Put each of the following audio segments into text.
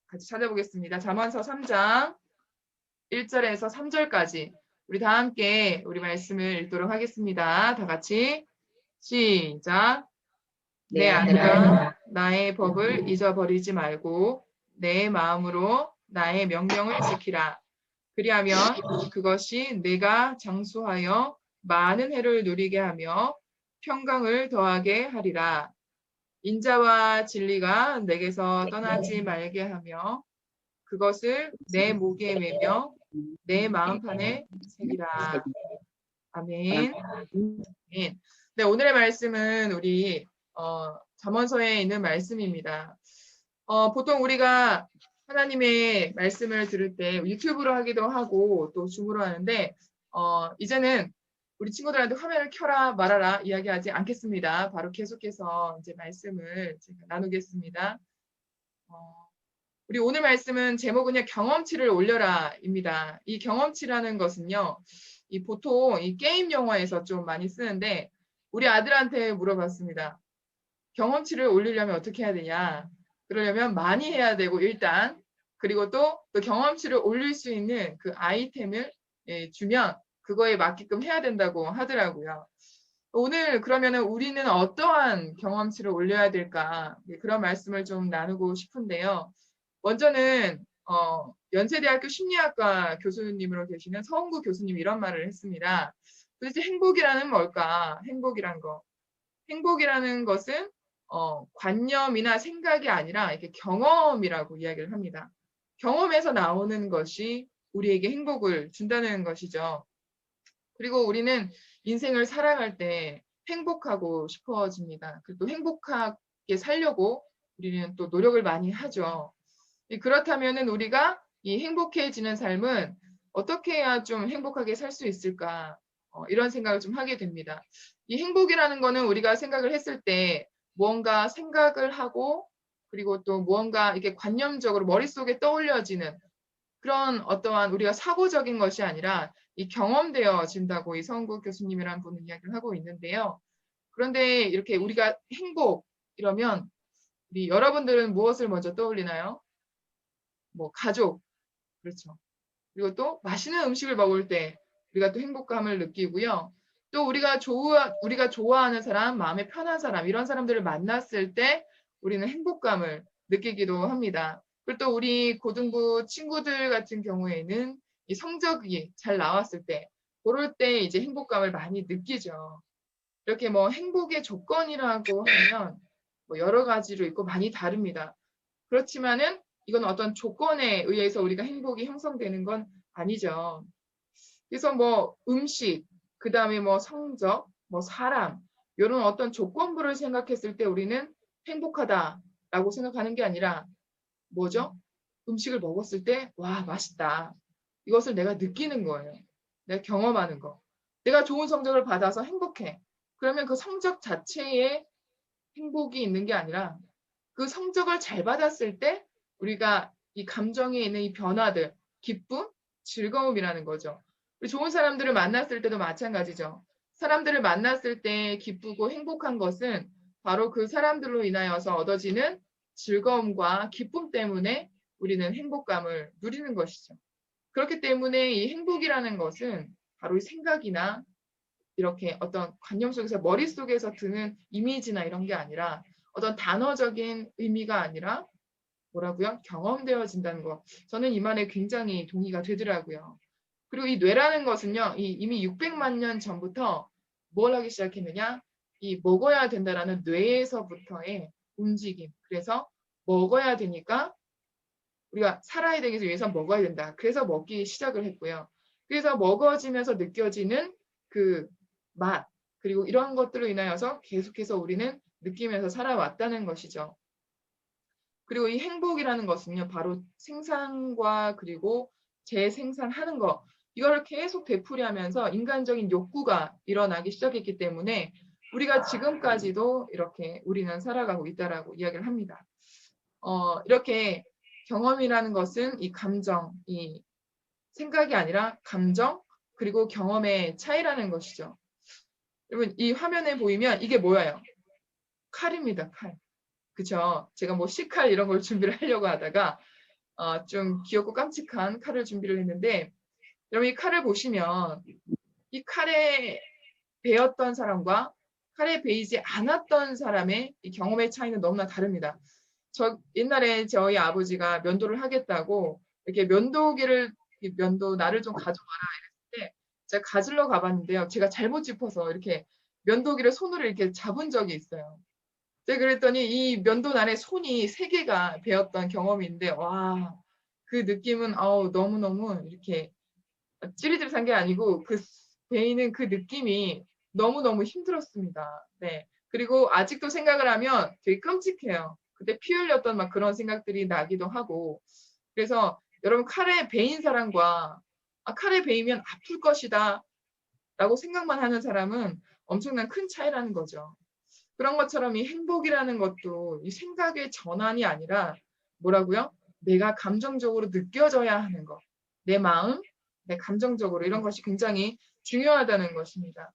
같이 찾아보겠습니다. 잠언서 3장 1절에서 3절까지 우리 다 함께 우리 말씀을 읽도록 하겠습니다. 다 같이 시작. 내 아들아, 나의 법을 잊어버리지 말고 내 마음으로 나의 명령을 지키라. 그리하면 그것이 내가 장수하여 많은 해를 누리게 하며 평강을 더하게 하리라. 인자와 진리가 내게서 떠나지 말게 하며 그것을 내 목에 매며 내 마음판에 새기라. 아멘. 아멘. 네, 오늘의 말씀은 우리 잠언서에 있는 말씀입니다. 보통 우리가 하나님의 말씀을 들을 때 유튜브로 하기도 하고 또 줌으로 하는데 이제는 우리 친구들한테 화면을 켜라 말아라 이야기하지 않겠습니다. 바로 계속해서 이제 말씀을 제가 나누겠습니다. 우리 오늘 말씀은 제목은요, 경험치를 올려라입니다. 이 경험치라는 것은요, 보통 이 게임 영화에서 좀 많이 쓰는데 우리 아들한테 물어봤습니다. 경험치를 올리려면 어떻게 해야 되냐? 그러려면 많이 해야 되고 일단 그리고 또 경험치를 올릴 수 있는 그 아이템을 주면 그거에 맞게끔 해야 된다고 하더라고요. 오늘 그러면은 우리는 어떠한 경험치를 올려야 될까? 그런 말씀을 좀 나누고 싶은데요. 먼저는 연세대학교 심리학과 교수님으로 계시는 서은구 교수님이 이런 말을 했습니다. 도대체 행복이라는 뭘까? 행복이란 거. 행복이라는 것은 관념이나 생각이 아니라 이렇게 경험이라고 이야기를 합니다. 경험에서 나오는 것이 우리에게 행복을 준다는 것이죠. 그리고 우리는 인생을 살아갈 때 행복하고 싶어집니다. 그리고 또 행복하게 살려고 우리는 또 노력을 많이 하죠. 그렇다면은 우리가 이 행복해지는 삶은 어떻게 해야 좀 행복하게 살 수 있을까? 이런 생각을 좀 하게 됩니다. 이 행복이라는 거는 우리가 생각을 했을 때 무언가 생각을 하고 그리고 또 무언가 이렇게 관념적으로 머릿속에 떠올려지는 그런 어떠한 우리가 사고적인 것이 아니라 이 경험되어진다고 이 서은국 교수님이라는 분은 이야기를 하고 있는데요. 그런데 이렇게 우리가 행복 이러면 우리 여러분들은 무엇을 먼저 떠올리나요? 뭐 가족, 그렇죠. 그리고 또 맛있는 음식을 먹을 때 우리가 또 행복감을 느끼고요. 또 우리가 좋아하는 사람, 마음에 편한 사람, 이런 사람들을 만났을 때 우리는 행복감을 느끼기도 합니다. 그리고 또 우리 고등부 친구들 같은 경우에는 이 성적이 잘 나왔을 때, 그럴 때 이제 행복감을 많이 느끼죠. 이렇게 뭐 행복의 조건이라고 하면 뭐 여러 가지로 있고 많이 다릅니다. 그렇지만은 이건 어떤 조건에 의해서 우리가 행복이 형성되는 건 아니죠. 그래서 뭐 음식, 그 다음에 뭐 성적, 뭐 사람, 이런 어떤 조건부를 생각했을 때 우리는 행복하다라고 생각하는 게 아니라 뭐죠? 음식을 먹었을 때, 와, 맛있다. 이것을 내가 느끼는 거예요. 내가 경험하는 거. 내가 좋은 성적을 받아서 행복해. 그러면 그 성적 자체에 행복이 있는 게 아니라 그 성적을 잘 받았을 때 우리가 이 감정에 있는 이 변화들, 기쁨, 즐거움이라는 거죠. 우리 좋은 사람들을 만났을 때도 마찬가지죠. 사람들을 만났을 때 기쁘고 행복한 것은 바로 그 사람들로 인하여서 얻어지는 즐거움과 기쁨 때문에 우리는 행복감을 누리는 것이죠. 그렇기 때문에 이 행복이라는 것은 바로 이 생각이나 이렇게 어떤 관념 속에서 머릿속에서 드는 이미지나 이런 게 아니라 어떤 단어적인 의미가 아니라 뭐라고요? 경험되어진다는 거. 저는 이 말에 굉장히 동의가 되더라고요. 그리고 이 뇌라는 것은요, 이미 600만 년 전부터 뭘 하기 시작했느냐? 이 먹어야 된다라는 뇌에서부터의 움직임. 그래서 먹어야 되니까 우리가 살아야 되기 위해서 먹어야 된다. 그래서 먹기 시작을 했고요. 그래서 먹어지면서 느껴지는 그 맛, 그리고 이런 것들로 인하여서 계속해서 우리는 느끼면서 살아왔다는 것이죠. 그리고 이 행복이라는 것은요, 바로 생산과 그리고 재생산하는 거, 이거를 계속 되풀이하면서 인간적인 욕구가 일어나기 시작했기 때문에 우리가 지금까지도 이렇게 우리는 살아가고 있다라고 이야기를 합니다. 이렇게 경험이라는 것은 이 감정, 이 생각이 아니라 감정, 그리고 경험의 차이라는 것이죠. 여러분, 이 화면에 보이면 이게 뭐예요? 칼입니다, 칼. 그쵸? 제가 뭐 식칼 이런 걸 준비를 하려고 하다가 좀 귀엽고 깜찍한 칼을 준비를 했는데 여러분 이 칼을 보시면 이 칼에 베었던 사람과 칼에 베이지 않았던 사람의 이 경험의 차이는 너무나 다릅니다. 옛날에 저희 아버지가 면도를 하겠다고 이렇게 면도기를 면도 나를 좀 가져와라 이랬을 때 제가 가지러 가봤는데요. 제가 잘못 짚어서 이렇게 면도기를 손으로 이렇게 잡은 적이 있어요. 제가 그랬더니 이 면도 날에 손이 3개가 베었던 경험인데 와, 그 느낌은 너무너무 이렇게 찌릿찌릿한 게 아니고 그 베이는 그 느낌이 너무너무 힘들었습니다. 네. 그리고 아직도 생각을 하면 되게 끔찍해요. 그때 피 흘렸던 막 그런 생각들이 나기도 하고. 그래서 여러분 칼에 베인 사람과 칼에 베이면 아플 것이다 라고 생각만 하는 사람은 엄청난 큰 차이라는 거죠. 그런 것처럼 이 행복이라는 것도 이 생각의 전환이 아니라 뭐라고요? 내가 감정적으로 느껴져야 하는 것. 내 마음, 내 감정적으로 이런 것이 굉장히 중요하다는 것입니다.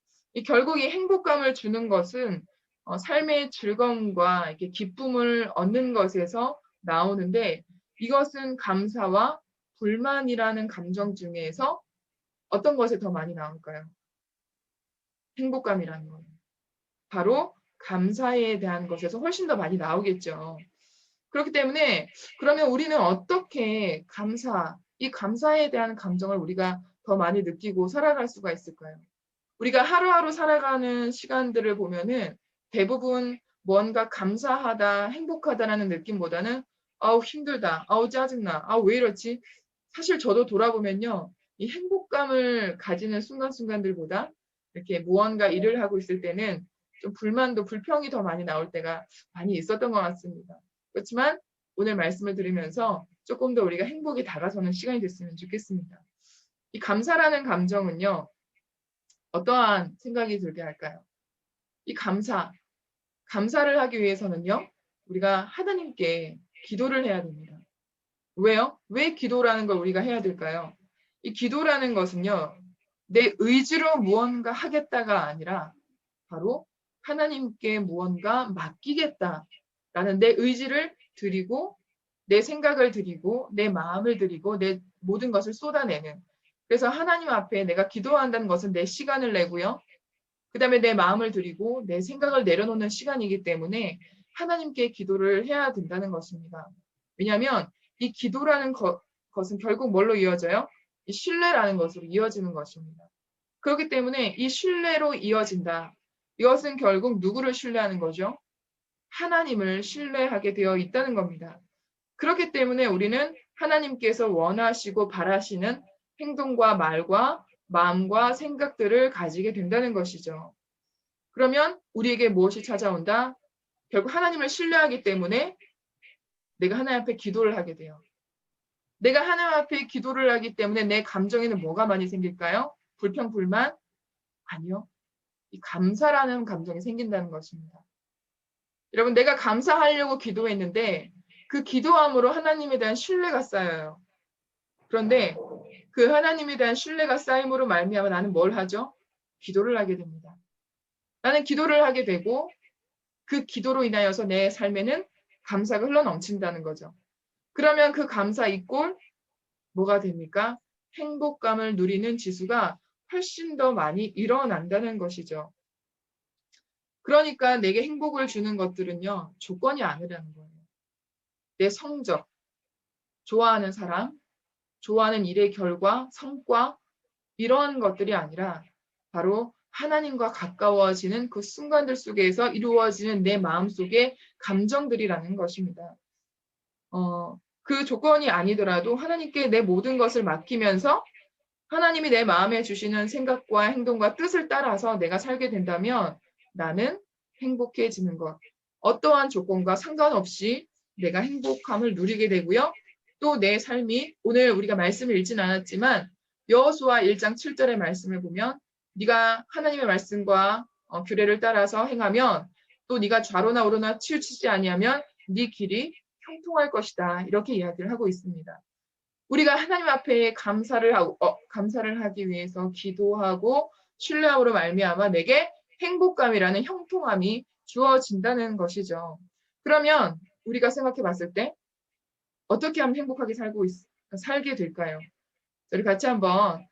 결국 이 행복감을 주는 것은 삶의 즐거움과 이렇게 기쁨을 얻는 것에서 나오는데 이것은 감사와 불만이라는 감정 중에서 어떤 것에 더 많이 나올까요? 행복감이라는 거예요. 바로 감사에 대한 것에서 훨씬 더 많이 나오겠죠. 그렇기 때문에 그러면 우리는 어떻게 이 감사에 대한 감정을 우리가 더 많이 느끼고 살아갈 수가 있을까요? 우리가 하루하루 살아가는 시간들을 보면은 대부분 뭔가 감사하다, 행복하다라는 느낌보다는 아우 힘들다, 아우 짜증나, 아우 왜 이렇지? 사실 저도 돌아보면요. 이 행복감을 가지는 순간순간들보다 이렇게 무언가 일을 하고 있을 때는 좀 불만도 불평이 더 많이 나올 때가 많이 있었던 것 같습니다. 그렇지만 오늘 말씀을 들으면서 조금 더 우리가 행복이 다가서는 시간이 됐으면 좋겠습니다. 이 감사라는 감정은요. 어떠한 생각이 들게 할까요? 이 감사를 하기 위해서는요. 우리가 하나님께 기도를 해야 됩니다. 왜요? 왜 기도라는 걸 우리가 해야 될까요? 이 기도라는 것은요. 내 의지로 무언가 하겠다가 아니라 바로 하나님께 무언가 맡기겠다라는 내 의지를 드리고 내 생각을 드리고 내 마음을 드리고 내 모든 것을 쏟아내는 그래서 하나님 앞에 내가 기도한다는 것은 내 시간을 내고요. 그 다음에 내 마음을 드리고 내 생각을 내려놓는 시간이기 때문에 하나님께 기도를 해야 된다는 것입니다. 왜냐하면 이 기도라는 것은 결국 뭘로 이어져요? 이 신뢰라는 것으로 이어지는 것입니다. 그렇기 때문에 이 신뢰로 이어진다. 이것은 결국 누구를 신뢰하는 거죠? 하나님을 신뢰하게 되어 있다는 겁니다. 그렇기 때문에 우리는 하나님께서 원하시고 바라시는 행동과 말과 마음과 생각들을 가지게 된다는 것이죠. 그러면 우리에게 무엇이 찾아온다? 결국 하나님을 신뢰하기 때문에 내가 하나님 앞에 기도를 하게 돼요. 내가 하나님 앞에 기도를 하기 때문에 내 감정에는 뭐가 많이 생길까요? 불평, 불만? 아니요. 이 감사라는 감정이 생긴다는 것입니다. 여러분, 내가 감사하려고 기도했는데 그 기도함으로 하나님에 대한 신뢰가 쌓여요. 그런데 그 하나님에 대한 신뢰가 쌓임으로 말미암아 나는 뭘 하죠? 기도를 하게 됩니다. 나는 기도를 하게 되고 그 기도로 인하여서 내 삶에는 감사가 흘러넘친다는 거죠. 그러면 그 감사 이꼴 뭐가 됩니까? 행복감을 누리는 지수가 훨씬 더 많이 일어난다는 것이죠. 그러니까 내게 행복을 주는 것들은요. 조건이 아니라는 거예요. 내 성적, 좋아하는 사람, 좋아하는 일의 결과, 성과 이런 것들이 아니라 바로 하나님과 가까워지는 그 순간들 속에서 이루어지는 내 마음속의 감정들이라는 것입니다. 그 조건이 아니더라도 하나님께 내 모든 것을 맡기면서 하나님이 내 마음에 주시는 생각과 행동과 뜻을 따라서 내가 살게 된다면 나는 행복해지는 것. 어떠한 조건과 상관없이 내가 행복함을 누리게 되고요. 또 내 삶이 오늘 우리가 말씀을 읽진 않았지만 여호수아 1장 7절의 말씀을 보면 네가 하나님의 말씀과 규례를 따라서 행하면 또 네가 좌로나 우로나 치우치지 아니하면 네 길이 형통할 것이다. 이렇게 이야기를 하고 있습니다. 우리가 하나님 앞에 감사를 하기 위해서 기도하고 신뢰함으로 말미암아 내게 행복감이라는 형통함이 주어진다는 것이죠. 그러면 우리가 생각해 봤을 때 어떻게 하면 행복하게 살게 될까요? 우리 같이 한번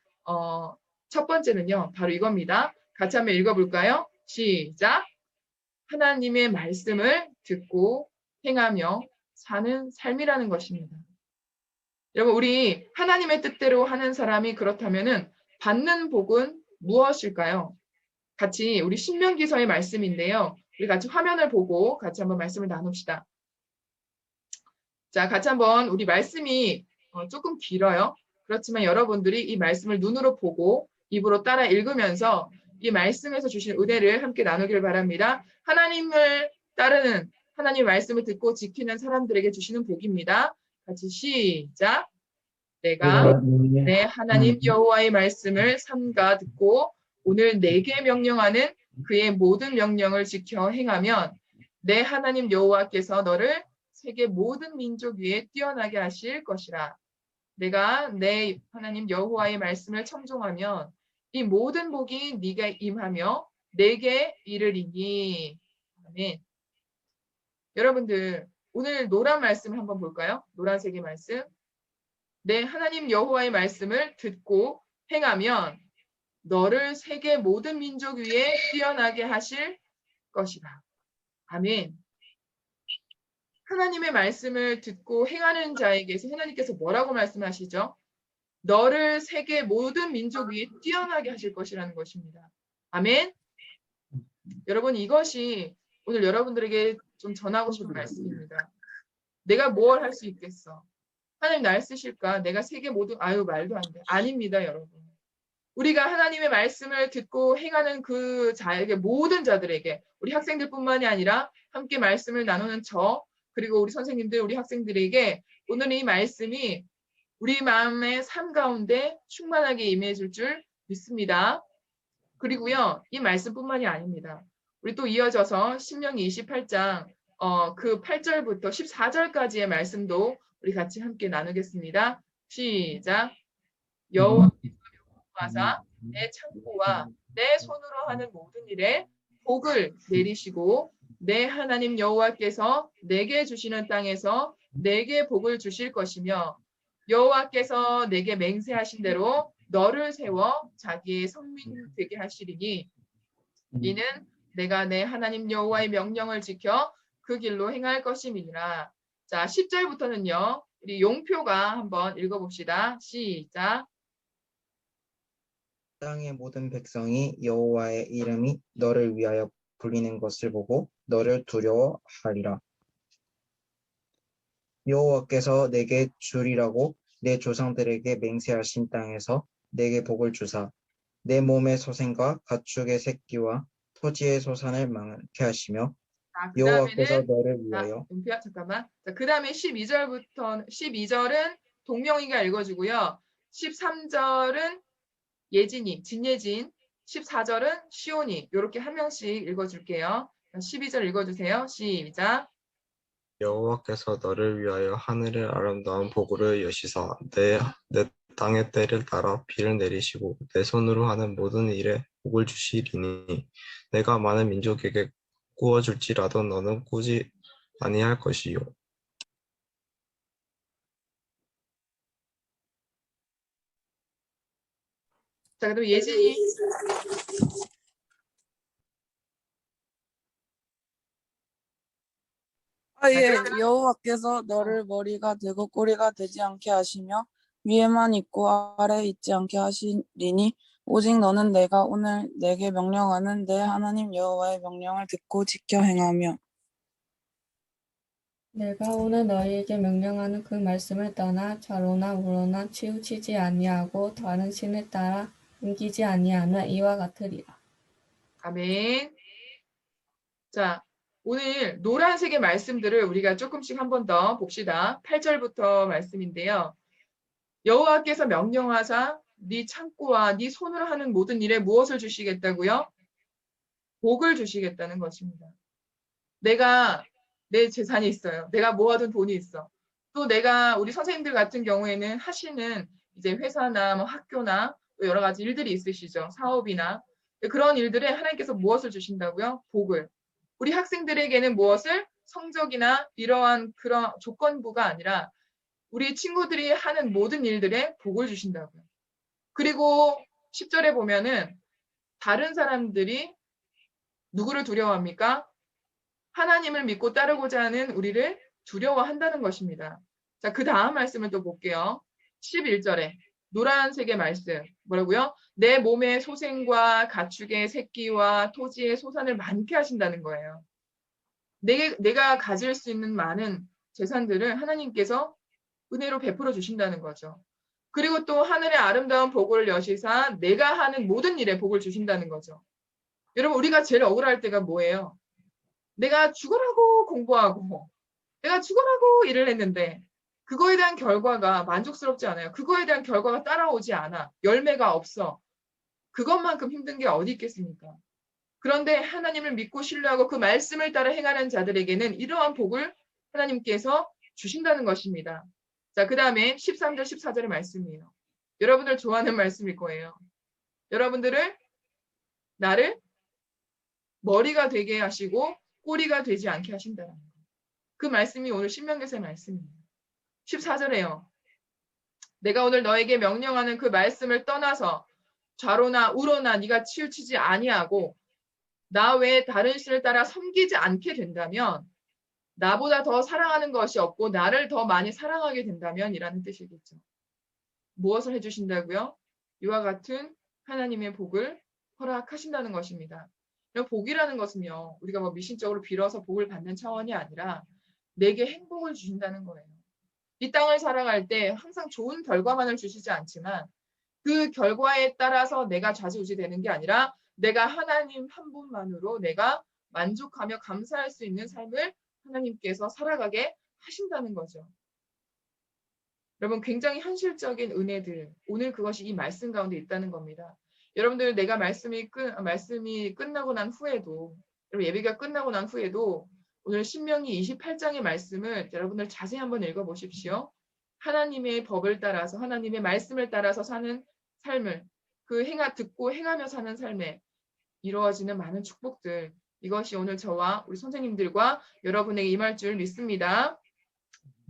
첫 번째는요. 바로 이겁니다. 같이 한번 읽어볼까요? 시작! 하나님의 말씀을 듣고 행하며 사는 삶이라는 것입니다. 여러분, 우리 하나님의 뜻대로 하는 사람이 그렇다면은 받는 복은 무엇일까요? 같이 우리 신명기서의 말씀인데요. 우리 같이 화면을 보고 같이 한번 말씀을 나눕시다. 자, 같이 한번 우리 말씀이 조금 길어요. 그렇지만 여러분들이 이 말씀을 눈으로 보고 입으로 따라 읽으면서 이 말씀에서 주신 은혜를 함께 나누길 바랍니다. 하나님을 따르는 하나님의 말씀을 듣고 지키는 사람들에게 주시는 복입니다. 같이 시작. 내가 내 하나님 여호와의 말씀을 삼가 듣고 오늘 내게 명령하는 그의 모든 명령을 지켜 행하면 내 하나님 여호와께서 너를 세계 모든 민족 위에 뛰어나게 하실 것이라. 내가 내 하나님 여호와의 말씀을 청종하면 이 모든 복이 네가 임하며 내게 이르리니. 아멘. 여러분들 오늘 노란 말씀 한번 볼까요? 노란색의 말씀. 내 하나님 여호와의 말씀을 듣고 행하면 너를 세계 모든 민족 위에 뛰어나게 하실 것이다. 아멘. 하나님의 말씀을 듣고 행하는 자에게서 하나님께서 뭐라고 말씀하시죠? 너를 세계 모든 민족 위에 뛰어나게 하실 것이라는 것입니다. 아멘. 여러분, 이것이 오늘 여러분들에게 좀 전하고 싶은 말씀입니다. 내가 뭘 할 수 있겠어? 하나님 날 쓰실까? 내가 세계 모든 말도 안 돼. 아닙니다, 여러분. 우리가 하나님의 말씀을 듣고 행하는 그 자에게 모든 자들에게 우리 학생들뿐만이 아니라 함께 말씀을 나누는 저 그리고 우리 선생님들 우리 학생들에게 오늘 이 말씀이 우리 마음의 삶 가운데 충만하게 임해질 줄 믿습니다. 그리고요 이 말씀뿐만이 아닙니다. 우리 또 이어져서 신명기 28장 그 8절부터 14절까지의 말씀도 우리 같이 함께 나누겠습니다. 시작. 여호와께서 내 창고와 내 손으로 하는 모든 일에 복을 내리시고 내 하나님 여호와께서 내게 주시는 땅에서 내게 복을 주실 것이며 여호와께서 내게 맹세하신 대로 너를 세워 자기의 성민 되게 하시리니 이는 내가 내 하나님 여호와의 명령을 지켜 그 길로 행할 것임이니라. 자, 10절부터는요. 우리 용표가 한번 읽어봅시다. 시작. 땅의 모든 백성이 여호와의 이름이 너를 위하여 불리는 것을 보고 너를 두려워하리라. 여호와께서 내게 주리라고 내 조상들에게 맹세하신 땅에서 내게 복을 주사 내 몸의 소생과 가축의 새끼와 토지의 소산을 많게 하시며 여호와께서 너를 위하여 용표야 잠깐만. 자, 그 다음에 12절은 동명이가 읽어주고요. 13절은 예진이, 진예진, 14절은 시온이 이렇게 한 명씩 읽어줄게요. 12절 읽어주세요. 시작. 여호와께서 너를 위하여 하늘의 아름다운 복으로 여시사 내 땅의 때를 따라 비를 내리시고 내 손으로 하는 모든 일에 복을 주시리니 내가 많은 민족에게 구워줄지라도 너는 꾸지 아니할 것이요. 자, 그럼 예진이. 예, 여호와께서 너를 머리가 되고 꼬리가 되지 않게 하시며 위에만 있고 아래에 있지 않게 하시리니 오직 너는 내가 오늘 내게 명령하는 내 하나님 여호와의 명령을 듣고 지켜 행하며 내가 오늘 너희에게 명령하는 그 말씀을 떠나 좌로나 우로나 치우치지 아니하고 다른 신을 따라 옮기지 아니하면 이와 같으리라. 아멘. 자, 오늘 노란색의 말씀들을 우리가 조금씩 한 번 더 봅시다. 8절부터 말씀인데요. 여호와께서 명령하사 네 창고와 네 손으로 하는 모든 일에 무엇을 주시겠다고요? 복을 주시겠다는 것입니다. 내가 내 재산이 있어요. 내가 모아둔 돈이 있어. 또 내가 우리 선생님들 같은 경우에는 하시는 이제 회사나 뭐 학교나 또 여러 가지 일들이 있으시죠. 사업이나 그런 일들에 하나님께서 무엇을 주신다고요? 복을. 우리 학생들에게는 무엇을? 성적이나 이러한 그런 조건부가 아니라 우리 친구들이 하는 모든 일들에 복을 주신다고요. 그리고 10절에 보면은 다른 사람들이 누구를 두려워합니까? 하나님을 믿고 따르고자 하는 우리를 두려워한다는 것입니다. 자, 그 다음 말씀을 또 볼게요. 11절에 노란색의 말씀 뭐라고요? 내 몸의 소생과 가축의 새끼와 토지의 소산을 많게 하신다는 거예요. 내가 가질 수 있는 많은 재산들을 하나님께서 은혜로 베풀어 주신다는 거죠. 그리고 또 하늘의 아름다운 복을 여시사 내가 하는 모든 일에 복을 주신다는 거죠. 여러분, 우리가 제일 억울할 때가 뭐예요? 내가 죽으라고 공부하고 내가 죽으라고 일을 했는데 그거에 대한 결과가 만족스럽지 않아요. 그거에 대한 결과가 따라오지 않아. 열매가 없어. 그것만큼 힘든 게 어디 있겠습니까? 그런데 하나님을 믿고 신뢰하고 그 말씀을 따라 행하는 자들에게는 이러한 복을 하나님께서 주신다는 것입니다. 자, 그 다음에 13절, 14절의 말씀이에요. 여러분들 좋아하는 말씀일 거예요. 여러분들을 나를 머리가 되게 하시고 꼬리가 되지 않게 하신다는 거예요. 그 말씀이 오늘 신명기서의 말씀이에요. 14절에요. 내가 오늘 너에게 명령하는 그 말씀을 떠나서 좌로나 우로나 네가 치우치지 아니하고 나 외에 다른 신을 따라 섬기지 않게 된다면 나보다 더 사랑하는 것이 없고 나를 더 많이 사랑하게 된다면 이라는 뜻이겠죠. 무엇을 해주신다고요? 이와 같은 하나님의 복을 허락하신다는 것입니다. 복이라는 것은요. 우리가 뭐 미신적으로 빌어서 복을 받는 차원이 아니라 내게 행복을 주신다는 거예요. 이 땅을 살아갈 때 항상 좋은 결과만을 주시지 않지만 그 결과에 따라서 내가 좌지우지되는 게 아니라 내가 하나님 한 분만으로 내가 만족하며 감사할 수 있는 삶을 하나님께서 살아가게 하신다는 거죠. 여러분, 굉장히 현실적인 은혜들, 오늘 그것이 이 말씀 가운데 있다는 겁니다. 여러분들, 내가 말씀이 끝나고 난 후에도, 예배가 끝나고 난 후에도 오늘 신명기 28장의 말씀을 여러분들 자세히 한번 읽어보십시오. 하나님의 법을 따라서, 하나님의 말씀을 따라서 사는 삶을, 듣고 행하며 사는 삶에 이루어지는 많은 축복들, 이것이 오늘 저와 우리 선생님들과 여러분에게 임할 줄 믿습니다.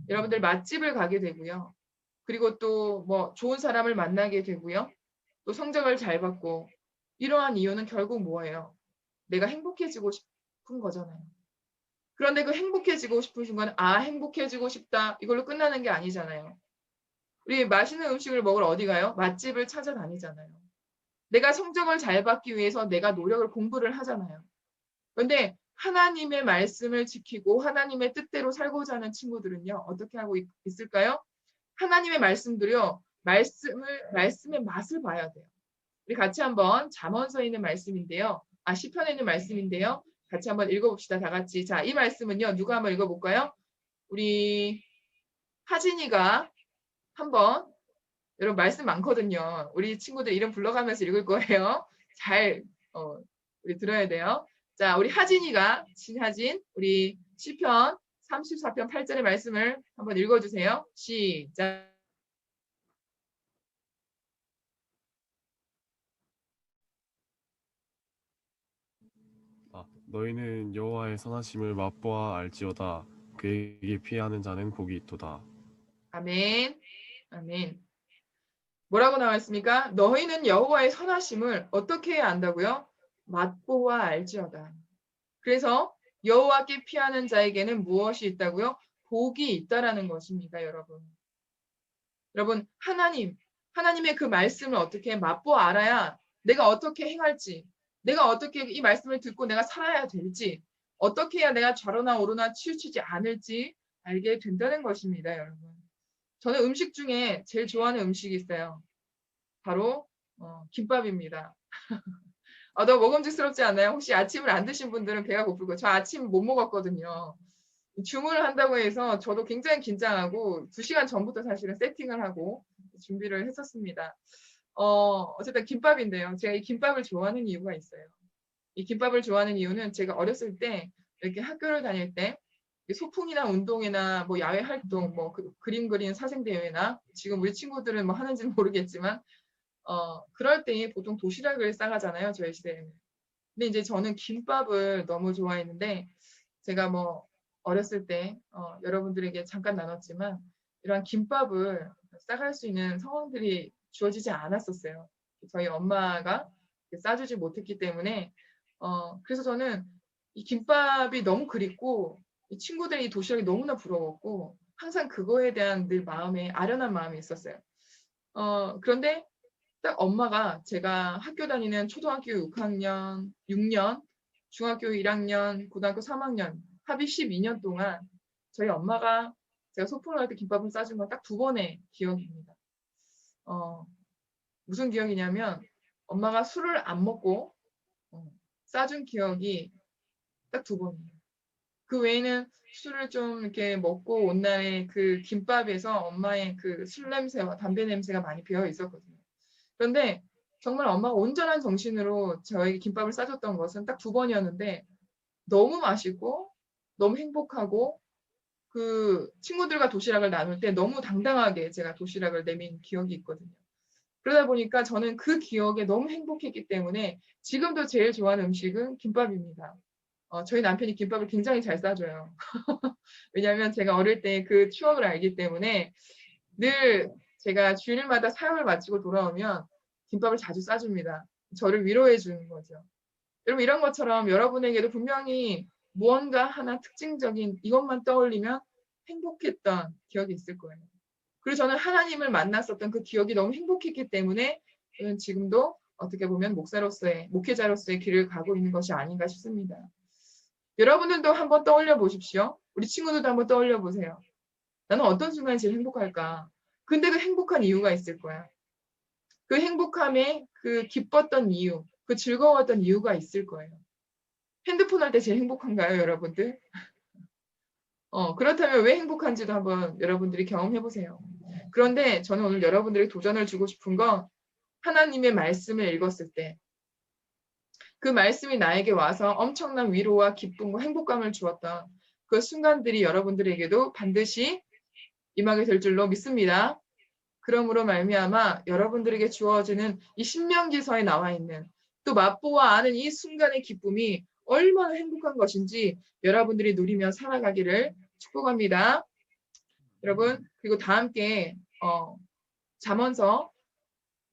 여러분들 맛집을 가게 되고요. 그리고 또 뭐 좋은 사람을 만나게 되고요. 또 성적을 잘 받고 이러한 이유는 결국 뭐예요? 내가 행복해지고 싶은 거잖아요. 그런데 그 행복해지고 싶으신 건 행복해지고 싶다 이걸로 끝나는 게 아니잖아요. 우리 맛있는 음식을 먹으러 어디 가요? 맛집을 찾아다니잖아요. 내가 성적을 잘 받기 위해서 내가 공부를 하잖아요. 그런데 하나님의 말씀을 지키고 하나님의 뜻대로 살고자 하는 친구들은요. 어떻게 하고 있을까요? 하나님의 말씀들이요. 말씀의 맛을 봐야 돼요. 우리 같이 한번 잠언서에 있는 말씀인데요. 시편에 있는 말씀인데요. 같이 한번 읽어봅시다. 다 같이. 자, 이 말씀은요. 누가 한번 읽어볼까요? 우리 하진이가 한번, 여러분 말씀 많거든요. 우리 친구들 이름 불러가면서 읽을 거예요. 잘 우리 들어야 돼요. 자, 우리 하진이가 신하진 우리 시편 34편 8절의 말씀을 한번 읽어주세요. 시작. 너희는 여호와의 선하심을 맛보아 알지어다. 그에게 피하는 자는 복이 있도다. 아멘. 아멘. 뭐라고 나와 있습니까? 너희는 여호와의 선하심을 어떻게 해야 안다고요? 맛보아 알지어다. 그래서 여호와께 피하는 자에게는 무엇이 있다고요? 복이 있다라는 것입니다, 여러분. 여러분, 하나님의 그 말씀을 어떻게 맛보아 알아야 내가 어떻게 행할지, 내가 어떻게 이 말씀을 듣고 내가 살아야 될지, 어떻게 해야 내가 좌로나 우로나 치우치지 않을지 알게 된다는 것입니다, 여러분. 저는 음식 중에 제일 좋아하는 음식이 있어요. 바로 김밥입니다. 너 먹음직스럽지 않나요? 혹시 아침을 안 드신 분들은 배가 고플 거예요. 저 아침 못 먹었거든요. 주문을 한다고 해서 저도 굉장히 긴장하고 2시간 전부터 사실은 세팅을 하고 준비를 했었습니다. 어쨌든 김밥인데요. 제가 이 김밥을 좋아하는 이유가 있어요. 이 김밥을 좋아하는 이유는 제가 어렸을 때 이렇게 학교를 다닐 때 소풍이나 운동회나 뭐 야외 활동, 뭐 그림 그리는 사생대회나 지금 우리 친구들은 뭐 하는지는 모르겠지만 그럴 때 보통 도시락을 싸가잖아요. 저희 시대에는. 근데 이제 저는 김밥을 너무 좋아했는데 제가 뭐 어렸을 때 여러분들에게 잠깐 나눴지만 이런 김밥을 싸갈 수 있는 상황들이 주어지지 않았었어요. 저희 엄마가 싸주지 못했기 때문에 그래서 저는 이 김밥이 너무 그립고 이 친구들이 이 도시락이 너무나 부러웠고 항상 그거에 대한 늘 마음에 아련한 마음이 있었어요. 그런데 딱 엄마가 제가 학교 다니는 초등학교 6학년, 6년, 중학교 1학년, 고등학교 3학년 합이 12년 동안 저희 엄마가 제가 소풍을 갈 때 김밥을 싸준 건 딱 2번의 기억입니다. 무슨 기억이냐면 엄마가 술을 안 먹고 싸준 기억이 딱 2번이에요. 그 외에는 술을 좀 이렇게 먹고 온 날에 그 김밥에서 엄마의 그 술 냄새와 담배 냄새가 많이 배어 있었거든요. 그런데 정말 엄마가 온전한 정신으로 저에게 김밥을 싸줬던 것은 딱 2번이었는데 너무 맛있고 너무 행복하고 그 친구들과 도시락을 나눌 때 너무 당당하게 제가 도시락을 내민 기억이 있거든요. 그러다 보니까 저는 그 기억에 너무 행복했기 때문에 지금도 제일 좋아하는 음식은 김밥입니다. 저희 남편이 김밥을 굉장히 잘 싸줘요. 왜냐하면 제가 어릴 때 그 추억을 알기 때문에 늘 제가 주일마다 사역을 마치고 돌아오면 김밥을 자주 싸줍니다. 저를 위로해 주는 거죠. 여러분 이런 것처럼 여러분에게도 분명히 무언가 하나 특징적인 이것만 떠올리면 행복했던 기억이 있을 거예요. 그리고 저는 하나님을 만났었던 그 기억이 너무 행복했기 때문에 저는 지금도 어떻게 보면 목회자로서의 길을 가고 있는 것이 아닌가 싶습니다. 여러분들도 한번 떠올려 보십시오. 우리 친구들도 한번 떠올려 보세요. 나는 어떤 순간이 제일 행복할까? 근데 그 행복한 이유가 있을 거야. 그 행복함에 그 기뻤던 이유, 그 즐거웠던 이유가 있을 거예요. 핸드폰 할 때 제일 행복한가요, 여러분들? 그렇다면 왜 행복한지도 한번 여러분들이 경험해 보세요. 그런데 저는 오늘 여러분들에게 도전을 주고 싶은 건 하나님의 말씀을 읽었을 때 그 말씀이 나에게 와서 엄청난 위로와 기쁨과 행복감을 주었던 그 순간들이 여러분들에게도 반드시 임하게 될 줄로 믿습니다. 그러므로 말미암아 여러분들에게 주어지는 이 신명기서에 나와 있는 또 맛보아 아는 이 순간의 기쁨이 얼마나 행복한 것인지 여러분들이 누리며 살아가기를 축복합니다. 여러분 그리고 다 함께 잠언서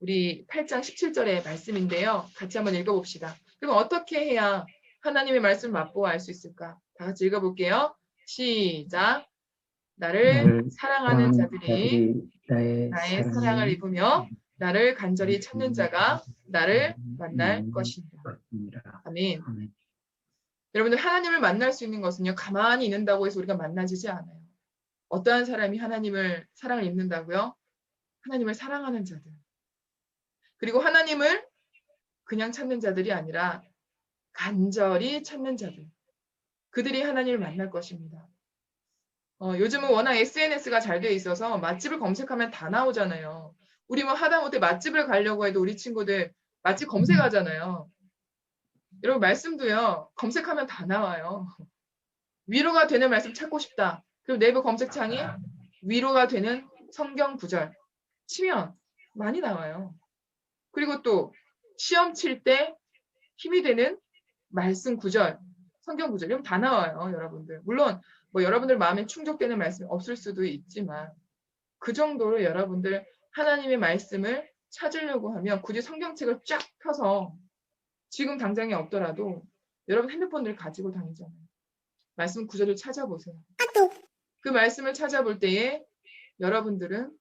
우리 8장 17절의 말씀인데요. 같이 한번 읽어봅시다. 그럼 어떻게 해야 하나님의 말씀을 맛보아 알 수 있을까? 다 같이 읽어볼게요. 시작. 나를 사랑하는 자들이 나의 사랑을 입으며 나를 간절히 찾는 자가 나를 만날 것입니다. 아멘. 여러분들 하나님을 만날 수 있는 것은요. 가만히 있는다고 해서 우리가 만나지지 않아요. 어떠한 사람이 하나님을 사랑을 입는다고요? 하나님을 사랑하는 자들. 그리고 하나님을 그냥 찾는 자들이 아니라 간절히 찾는 자들. 그들이 하나님을 만날 것입니다. 요즘은 워낙 SNS가 잘 돼 있어서 맛집을 검색하면 다 나오잖아요. 우리 뭐 하다못해 맛집을 가려고 해도 우리 친구들 맛집 검색하잖아요. 여러분 말씀도요. 검색하면 다 나와요. 위로가 되는 말씀 찾고 싶다. 그럼 네이버 검색창에 위로가 되는 성경 구절 치면 많이 나와요. 그리고 또 시험 칠 때 힘이 되는 말씀 구절, 성경 구절 이런 다 나와요, 여러분들. 물론 뭐 여러분들 마음에 충족되는 말씀이 없을 수도 있지만 그 정도로 여러분들 하나님의 말씀을 찾으려고 하면 굳이 성경책을 쫙 펴서 지금 당장에 없더라도 여러분 핸드폰을 가지고 다니잖아요. 말씀 구절을 찾아보세요. 그 말씀을 찾아볼 때에 여러분들은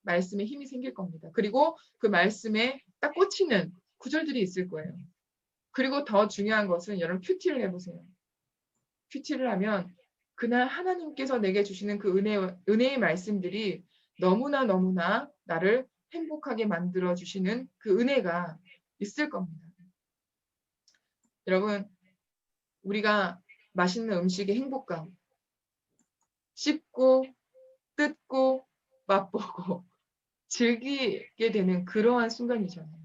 말씀에 힘이 생길 겁니다. 그리고 그 말씀에 딱 꽂히는 구절들이 있을 거예요. 그리고 더 중요한 것은 여러분 큐티를 해보세요. 큐티를 하면 그날 하나님께서 내게 주시는 그 은혜의 말씀들이 너무나 나를 행복하게 만들어 주시는 그 은혜가 있을 겁니다. 여러분 우리가 맛있는 음식의 행복감 씹고 뜯고 맛보고 즐기게 되는 그러한 순간이잖아요.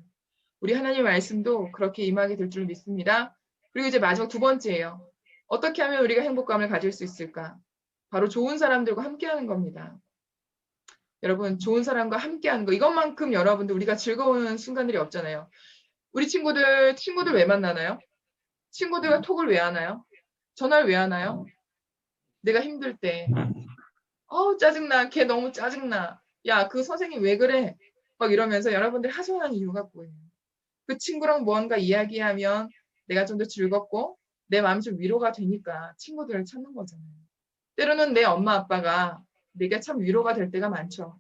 우리 하나님의 말씀도 그렇게 임하게 될 줄 믿습니다. 그리고 이제 마지막 2번째예요. 어떻게 하면 우리가 행복감을 가질 수 있을까? 바로 좋은 사람들과 함께하는 겁니다. 여러분 좋은 사람과 함께하는 거 이것만큼 여러분들 우리가 즐거운 순간들이 없잖아요. 우리 친구들 왜 만나나요? 친구들과 톡을 왜 하나요? 전화를 왜 하나요? 내가 힘들 때 짜증나. 걔 너무 짜증나. 야, 그 선생님 왜 그래? 막 이러면서 여러분들이 하소연하는 이유가 뭐예요? 그 친구랑 무언가 이야기하면 내가 좀 더 즐겁고 내 마음이 좀 위로가 되니까 친구들을 찾는 거잖아요. 때로는 내 엄마 아빠가 내가 참 위로가 될 때가 많죠.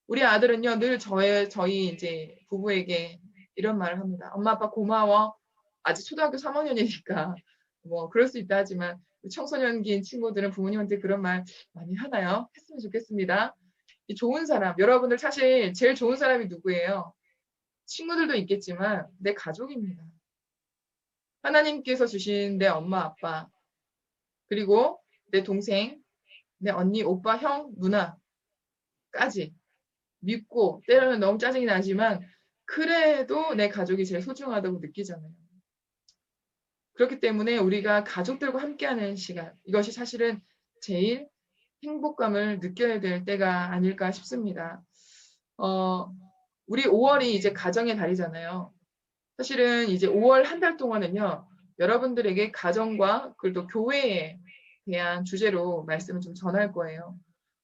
우리 아들은요, 늘 저희 이제 부부에게 이런 말을 합니다. 엄마 아빠 고마워. 아직 초등학교 3학년이니까 뭐 그럴 수 있다 하지만 청소년기인 친구들은 부모님한테 그런 말 많이 하나요? 했으면 좋겠습니다. 이 좋은 사람, 여러분들 사실 제일 좋은 사람이 누구예요? 친구들도 있겠지만 내 가족입니다. 하나님께서 주신 내 엄마 아빠, 그리고 내 동생, 내 언니, 오빠, 형, 누나까지 믿고 때로는 너무 짜증이 나지만 그래도 내 가족이 제일 소중하다고 느끼잖아요. 그렇기 때문에 우리가 가족들과 함께하는 시간, 이것이 사실은 제일 행복감을 느껴야 될 때가 아닐까 싶습니다. 우리 5월이 이제 가정의 달이잖아요. 사실은 이제 5월 한 달 동안은요, 여러분들에게 가정과 그리고 또 교회에 대한 주제로 말씀을 좀 전할 거예요.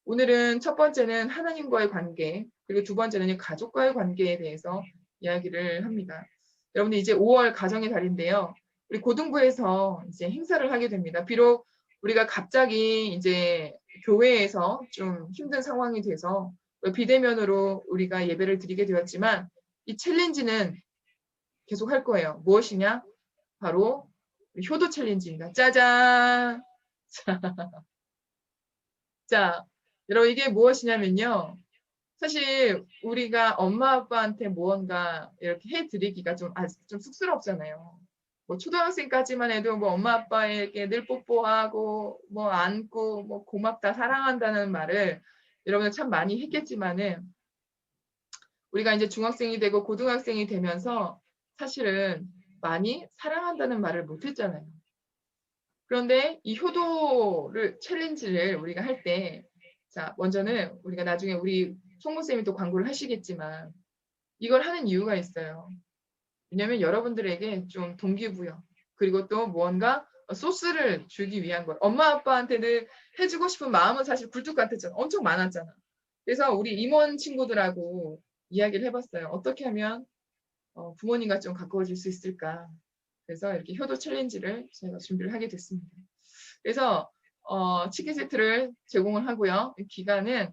오늘은 첫 번째는 하나님과의 관계, 그리고 두 번째는 가족과의 관계에 대해서 이야기를 합니다. 여러분들 이제 5월 가정의 달인데요. 우리 고등부에서 이제 행사를 하게 됩니다. 비록 우리가 갑자기 이제 교회에서 좀 힘든 상황이 돼서 비대면으로 우리가 예배를 드리게 되었지만 이 챌린지는 계속 할 거예요. 무엇이냐? 바로 효도 챌린지입니다. 짜잔! 자, 여러분 이게 무엇이냐면요. 사실 우리가 엄마 아빠한테 무언가 이렇게 해드리기가 좀 쑥스럽잖아요. 뭐 초등학생까지만 해도 뭐 엄마 아빠에게 늘 뽀뽀하고 뭐 안고 뭐 고맙다 사랑한다는 말을 여러분들 참 많이 했겠지만은 우리가 이제 중학생이 되고 고등학생이 되면서 사실은 많이 사랑한다는 말을 못 했잖아요. 그런데 이 효도를 챌린지를 우리가 할 때 자, 먼저는 우리가 나중에 우리 총무쌤이 또 광고를 하시겠지만 이걸 하는 이유가 있어요. 왜냐하면 여러분들에게 좀 동기부여 그리고 또 무언가 소스를 주기 위한 거예요. 엄마 아빠한테는 해주고 싶은 마음은 사실 굴뚝 같았잖아. 엄청 많았잖아. 그래서 우리 임원 친구들하고 이야기를 해봤어요. 어떻게 하면 부모님과 좀 가까워질 수 있을까. 그래서 이렇게 효도 챌린지를 저희가 준비를 하게 됐습니다. 그래서 치킨 세트를 제공을 하고요. 기간은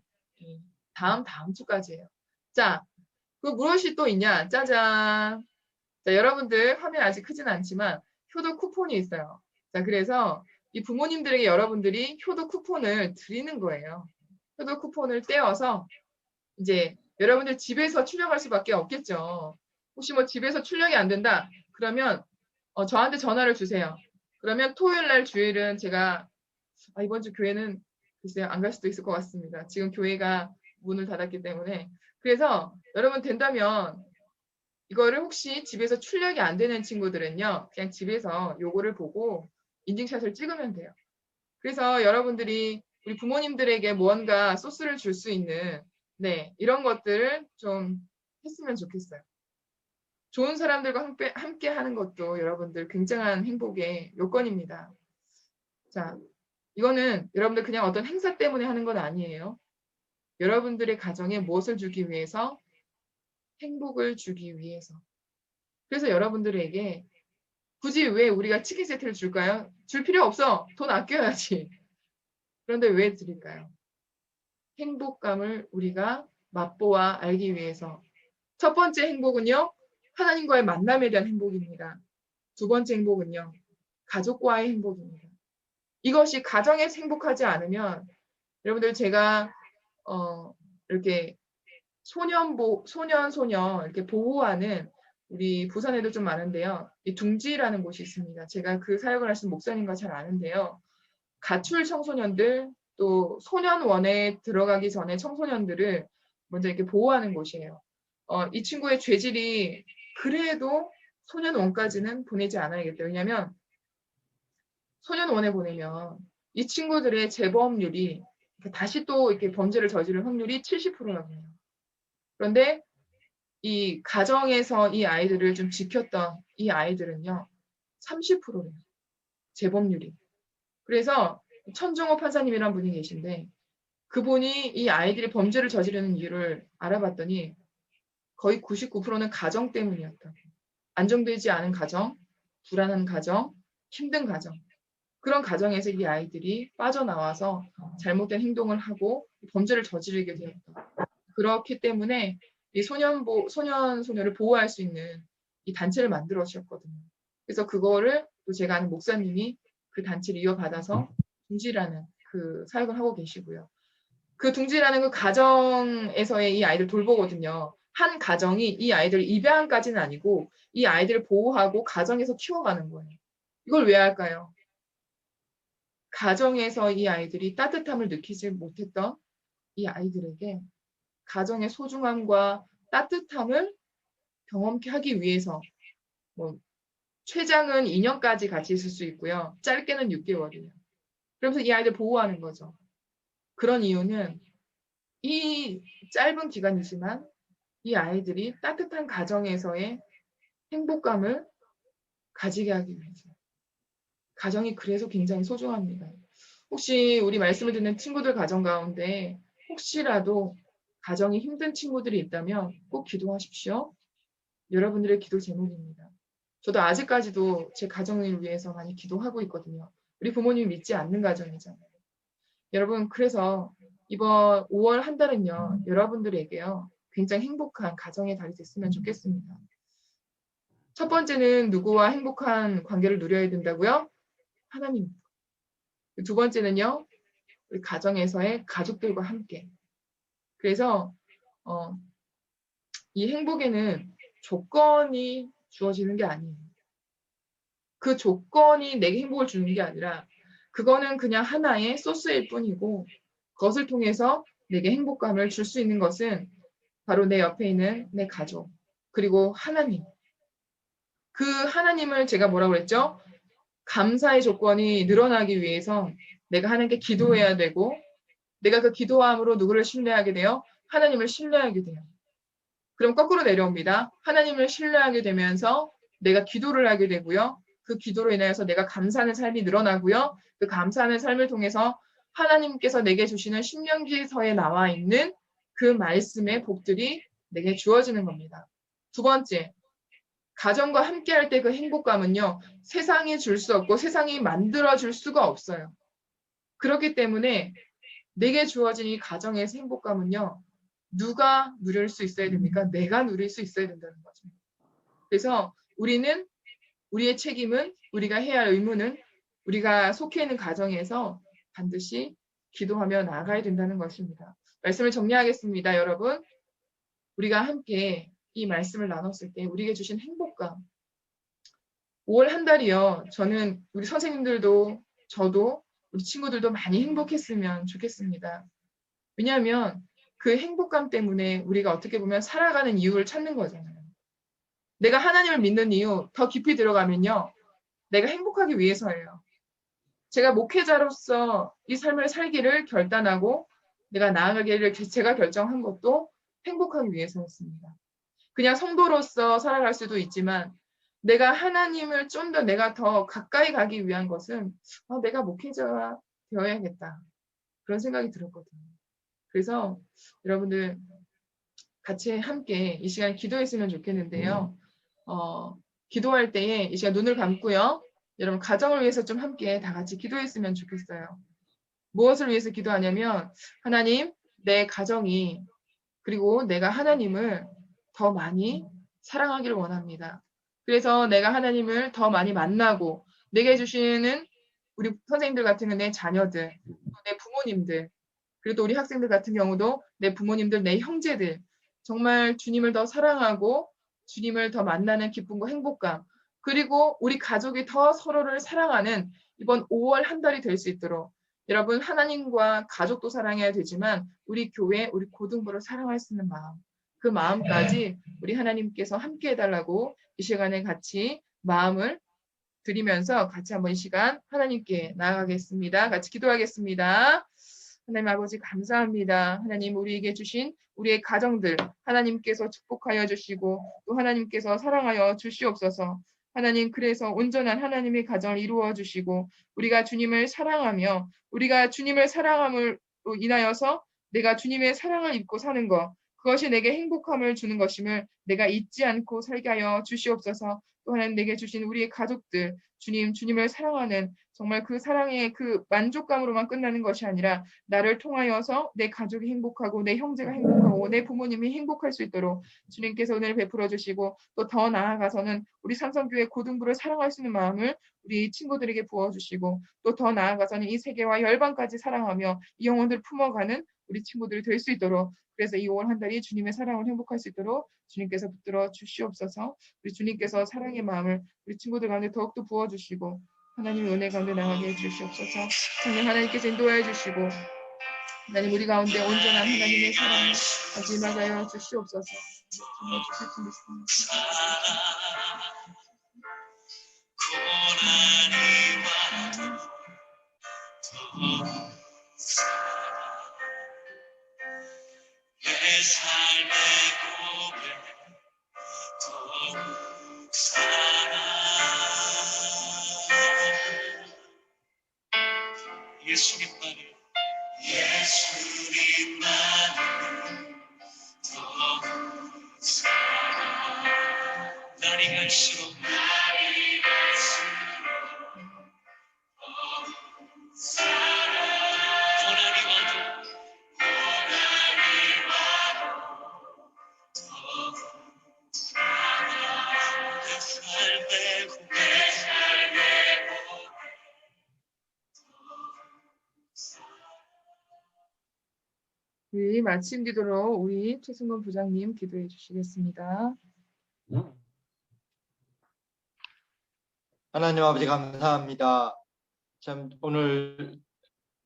다음 주까지예요. 자, 그 무엇이 또 있냐? 짜잔. 자, 여러분들 화면 아직 크진 않지만 효도 쿠폰이 있어요. 자, 그래서 이 부모님들에게 여러분들이 효도 쿠폰을 드리는 거예요. 효도 쿠폰을 떼어서 이제 여러분들 집에서 출력할 수밖에 없겠죠. 혹시 뭐 집에서 출력이 안 된다? 그러면 저한테 전화를 주세요. 그러면 토요일 날 주일은 제가 이번 주 교회는 글쎄요 안 갈 수도 있을 것 같습니다. 지금 교회가 문을 닫았기 때문에. 그래서 여러분 된다면 이거를 혹시 집에서 출력이 안 되는 친구들은요. 그냥 집에서 요거를 보고 인증샷을 찍으면 돼요. 그래서 여러분들이 우리 부모님들에게 무언가 소스를 줄 수 있는 이런 것들을 좀 했으면 좋겠어요. 좋은 사람들과 함께 하는 것도 여러분들 굉장한 행복의 요건입니다. 자, 이거는 여러분들 그냥 어떤 행사 때문에 하는 건 아니에요. 여러분들의 가정에 무엇을 주기 위해서? 행복을 주기 위해서. 그래서 여러분들에게 굳이 왜 우리가 치킨 세트를 줄까요? 줄 필요 없어. 돈 아껴야지. 그런데 왜 드릴까요? 행복감을 우리가 맛보아 알기 위해서. 첫 번째 행복은요. 하나님과의 만남에 대한 행복입니다. 두 번째 행복은요. 가족과의 행복입니다. 이것이 가정에서 행복하지 않으면 여러분들 제가 이렇게 소년 이렇게 보호하는 우리 부산에도 좀 많은데요. 이 둥지라는 곳이 있습니다. 제가 그 사역을 하시는 목사님과 잘 아는데요. 가출 청소년들 또 소년원에 들어가기 전에 청소년들을 먼저 이렇게 보호하는 곳이에요. 이 친구의 죄질이 그래도 소년원까지는 보내지 않아야겠다. 왜냐하면 소년원에 보내면 이 친구들의 재범률이 다시 또 이렇게 범죄를 저지를 확률이 70%라고 해요. 그런데 이 가정에서 이 아이들을 좀 지켰던 이 아이들은요 30%래요. 재범률이. 그래서 천종호 판사님이란 분이 계신데 그분이 이 아이들이 범죄를 저지르는 이유를 알아봤더니 거의 99%는 가정 때문이었다고. 안정되지 않은 가정, 불안한 가정, 힘든 가정. 그런 가정에서 이 아이들이 빠져나와서 잘못된 행동을 하고 범죄를 저지르게 되었다. 그렇기 때문에 이 소년을 보호할 수 있는 이 단체를 만들어 주셨거든요. 그래서 그거를 또 제가 아는 목사님이 그 단체를 이어받아서 둥지라는 그 사역을 하고 계시고요. 그 둥지라는 그 가정에서의 이 아이들 돌보거든요. 한 가정이 이 아이들을 입양까지는 아니고 이 아이들을 보호하고 가정에서 키워가는 거예요. 이걸 왜 할까요? 가정에서 이 아이들이 따뜻함을 느끼지 못했던 이 아이들에게 가정의 소중함과 따뜻함을 경험케 하기 위해서 뭐 최장은 2년까지 같이 있을 수 있고요. 짧게는 6개월이에요. 그러면서 이 아이들 보호하는 거죠. 그런 이유는 이 짧은 기간이지만 이 아이들이 따뜻한 가정에서의 행복감을 가지게 하기 위해서. 가정이 그래서 굉장히 소중합니다. 혹시 우리 말씀을 듣는 친구들 가정 가운데 혹시라도 가정이 힘든 친구들이 있다면 꼭 기도하십시오. 여러분들의 기도 제목입니다. 저도 아직까지도 제 가정을 위해서 많이 기도하고 있거든요. 우리 부모님이 믿지 않는 가정이잖아요. 여러분, 그래서 이번 5월 한 달은요, 여러분들에게요, 굉장히 행복한 가정의 달이 됐으면 좋겠습니다. 첫 번째는 누구와 행복한 관계를 누려야 된다고요? 하나님. 두 번째는요, 우리 가정에서의 가족들과 함께. 그래서 이 행복에는 조건이 주어지는 게 아니에요. 그 조건이 내게 행복을 주는 게 아니라 그거는 그냥 하나의 소스일 뿐이고 그것을 통해서 내게 행복감을 줄 수 있는 것은 바로 내 옆에 있는 내 가족 그리고 하나님. 그 하나님을 제가 뭐라고 그랬죠? 감사의 조건이 늘어나기 위해서 내가 하나님께 기도해야 되고 내가 그 기도함으로 누구를 신뢰하게 돼요? 하나님을 신뢰하게 돼요. 그럼 거꾸로 내려옵니다. 하나님을 신뢰하게 되면서 내가 기도를 하게 되고요. 그 기도로 인하여서 내가 감사하는 삶이 늘어나고요. 그 감사하는 삶을 통해서 하나님께서 내게 주시는 신명기서에 나와 있는 그 말씀의 복들이 내게 주어지는 겁니다. 두 번째, 가정과 함께할 때 그 행복감은요. 세상이 줄 수 없고 세상이 만들어 줄 수가 없어요. 그렇기 때문에 내게 주어진 이 가정에서 행복감은요. 누가 누릴 수 있어야 됩니까? 내가 누릴 수 있어야 된다는 거죠. 그래서 우리의 책임은 우리가 해야 할 의무는 우리가 속해 있는 가정에서 반드시 기도하며 나아가야 된다는 것입니다. 말씀을 정리하겠습니다, 여러분. 우리가 함께 이 말씀을 나눴을 때 우리에게 주신 행복감. 5월 한 달이요. 저는 우리 선생님들도 저도 우리 친구들도 많이 행복했으면 좋겠습니다. 왜냐하면 그 행복감 때문에 우리가 어떻게 보면 살아가는 이유를 찾는 거잖아요. 내가 하나님을 믿는 이유 더 깊이 들어가면요. 내가 행복하기 위해서예요. 제가 목회자로서 이 삶을 살기를 결단하고 내가 나아가기를 제가 결정한 것도 행복하기 위해서였습니다. 그냥 성도로서 살아갈 수도 있지만 내가 하나님을 좀 더 내가 더 가까이 가기 위한 것은 내가 목회자가 되어야겠다. 그런 생각이 들었거든요. 그래서 여러분들 같이 함께 이 시간 기도했으면 좋겠는데요. 기도할 때에 이 시간 눈을 감고요. 여러분 가정을 위해서 좀 함께 다 같이 기도했으면 좋겠어요. 무엇을 위해서 기도하냐면 하나님, 내 가정이 그리고 내가 하나님을 더 많이 사랑하기를 원합니다. 그래서 내가 하나님을 더 많이 만나고 내게 주시는 우리 선생님들 같은 내 자녀들, 내 부모님들, 그리고 또 우리 학생들 같은 경우도 내 부모님들, 내 형제들 정말 주님을 더 사랑하고 주님을 더 만나는 기쁨과 행복감 그리고 우리 가족이 더 서로를 사랑하는 이번 5월 한 달이 될 수 있도록 여러분 하나님과 가족도 사랑해야 되지만 우리 교회, 우리 고등부를 사랑할 수 있는 마음 그 마음까지 우리 하나님께서 함께 해달라고 이 시간에 같이 마음을 드리면서 같이 한번 이 시간 하나님께 나아가겠습니다. 같이 기도하겠습니다. 하나님 아버지 감사합니다. 하나님 우리에게 주신 우리의 가정들 하나님께서 축복하여 주시고 또 하나님께서 사랑하여 주시옵소서. 하나님 그래서 온전한 하나님의 가정을 이루어 주시고 우리가 주님을 사랑하며 우리가 주님을 사랑함을 인하여서 내가 주님의 사랑을 입고 사는 것, 그것이 내게 행복함을 주는 것임을 내가 잊지 않고 살게 하여 주시옵소서. 또 하나님 내게 주신 우리의 가족들, 주님을 사랑하는 정말 그 사랑의 그 만족감으로만 끝나는 것이 아니라 나를 통하여서 내 가족이 행복하고 내 형제가 행복하고 내 부모님이 행복할 수 있도록 주님께서 은혜를 베풀어 주시고 또 더 나아가서는 우리 삼성교회 고등부를 사랑할 수 있는 마음을 우리 친구들에게 부어주시고 또 더 나아가서는 이 세계와 열방까지 사랑하며 이 영혼들을 품어가는 우리 친구들이 될 수 있도록 그래서 이 5월 한 달이 주님의 사랑을 행복할 수 있도록 주님께서 붙들어 주시옵소서. 우리 주님께서 사랑의 마음을 우리 친구들 가운데 더욱더 부어주시고 하나님의 은혜 가운데 나가게 해주시옵소서. 성령 하나님께서 인도하여 주시고 하나님 우리 가운데 온전한 하나님의 사랑을 마지막 하여 주시옵소서. 정말 주실 수 믿습니다. 내 삶의 고백 더욱 사랑 예수님만을 더욱 사랑 날이 갈수록 더욱 사랑 고난이 와도 우리 마침 기도로 우리 최승건 부장님 기도해 주시겠습니다. 하나님 아버지 감사합니다. 참 오늘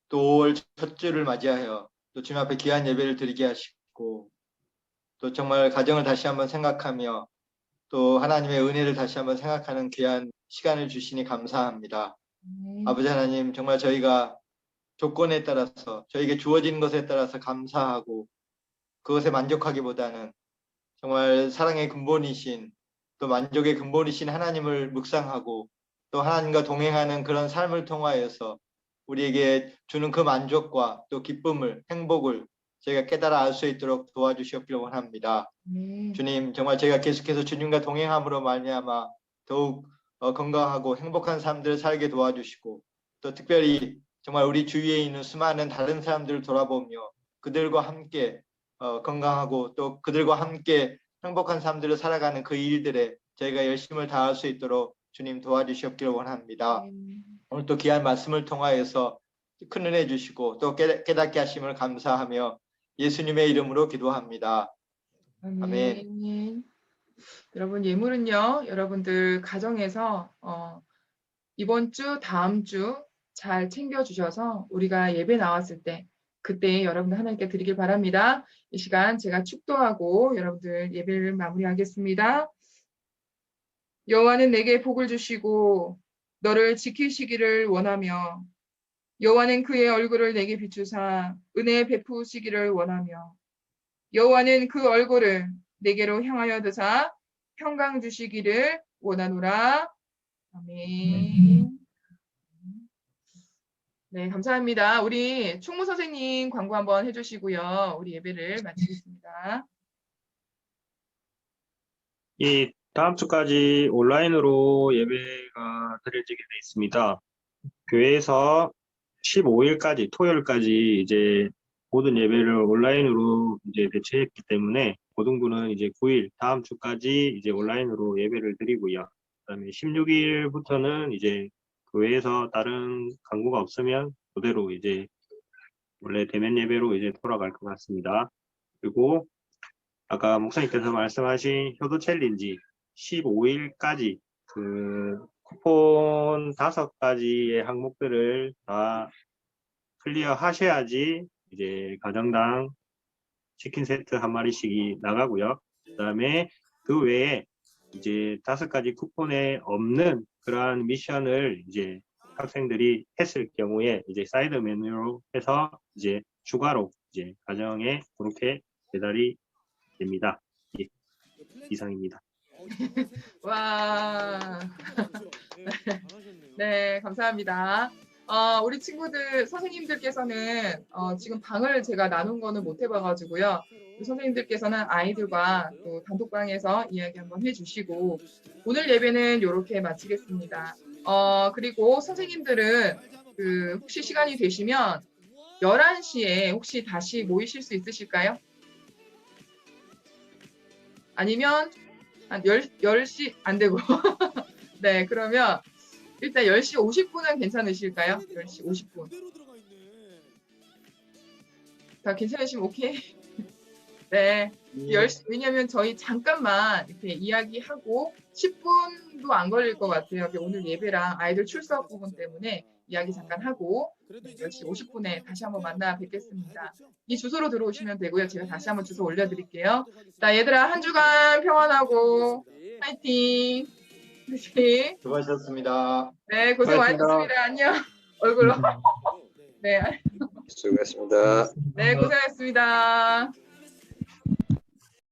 또 5월 첫 주를 맞이하여 또 주님 앞에 귀한 예배를 드리게 하시고 또 정말 가정을 다시 한번 생각하며 또 하나님의 은혜를 다시 한번 생각하는 귀한 시간을 주시니 감사합니다. 아버지 하나님 정말 저희가 조건에 따라서 저에게 주어진 것에 따라서 감사하고 그것에 만족하기보다는 정말 사랑의 근본이신 또 만족의 근본이신 하나님을 묵상하고 또 하나님과 동행하는 그런 삶을 통하여서 우리에게 주는 그 만족과 또 기쁨을 행복을 저희가 깨달아 알 수 있도록 도와주시옵기를 원합니다. 주님 정말 저희가 계속해서 주님과 동행함으로 말미암아 더욱 건강하고 행복한 삶들을 살게 도와주시고 또 특별히 정말 우리 주위에 있는 수많은 다른 사람들을 돌아보며 그들과 함께 건강하고 또 그들과 함께 행복한 삶들을 살아가는 그 일들에 저희가 열심을 다할 수 있도록 주님 도와주시옵기를 원합니다. 오늘 또 귀한 말씀을 통하여서 큰 은혜 주시고 또 깨닫게 하심을 감사하며 예수님의 이름으로 기도합니다. 아멘. 여러분 예물은요. 여러분들 가정에서 이번 주 다음 주 잘 챙겨주셔서 우리가 예배 나왔을 때 그때 여러분들 하나님께 드리길 바랍니다. 이 시간 제가 축도하고 여러분들 예배를 마무리하겠습니다. 여호와는 내게 복을 주시고 너를 지키시기를 원하며 여호와는 그의 얼굴을 내게 비추사 은혜 베푸시기를 원하며 여호와는 그 얼굴을 내게로 향하여 드사 평강 주시기를 원하노라. 아멘. 네, 감사합니다. 우리 총무 선생님 광고 한번 해주시고요. 우리 예배를 마치겠습니다. 이 다음 주까지 온라인으로 예배가 드려지게 돼 있습니다. 교회에서 15일까지 토요일까지 이제 모든 예배를 온라인으로 이제 배치했기 때문에 고등부는 이제 9일 다음 주까지 이제 온라인으로 예배를 드리고요. 그다음에 16일부터는 이제 교회에서 다른 강구가 없으면 그대로 이제 원래 대면 예배로 이제 돌아갈 것 같습니다. 그리고 아까 목사님께서 말씀하신 효도 챌린지 15일까지 그 쿠폰 5가지의 항목들을 다 클리어 하셔야지 이제 가정당 치킨 세트 한 마리씩이 나가고요. 그다음에 그 외에 이제 5가지 쿠폰에 없는 그러한 미션을 이제 학생들이 했을 경우에 이제 사이드 메뉴로 해서 이제 추가로 이제 가정에 그렇게 배달이 됩니다. 예, 이상입니다. 와. 네, 감사합니다. 우리 친구들, 선생님들께서는 지금 방을 제가 나눈 거는 못 해봐가지고요. 우리 선생님들께서는 아이들과 또 단톡방에서 이야기 한번 해주시고, 오늘 예배는 이렇게 마치겠습니다. 그리고 선생님들은 혹시 시간이 되시면 11시에 혹시 다시 모이실 수 있으실까요? 아니면 한 10시 안 되고. 네, 그러면 일단 10시 50분은 괜찮으실까요? 10시 50분. 다 괜찮으시면 오케이. 네. 왜냐면 저희 잠깐만 이렇게 이야기하고 10분도 안 걸릴 것 같아요. 오늘 예배랑 아이들 출석 부분 때문에 이야기 잠깐 하고 10시 50분에 다시 한번 만나 뵙겠습니다. 이 주소로 들어오시면 되고요. 제가 다시 한번 주소 올려드릴게요. 자, 얘들아 한 주간 평안하고 파이팅! 그치? 수고하셨습니다. 네, 고생 많으셨습니다. 안녕. 얼굴로. 네, 수고했습니다. 네, 고생하셨습니다.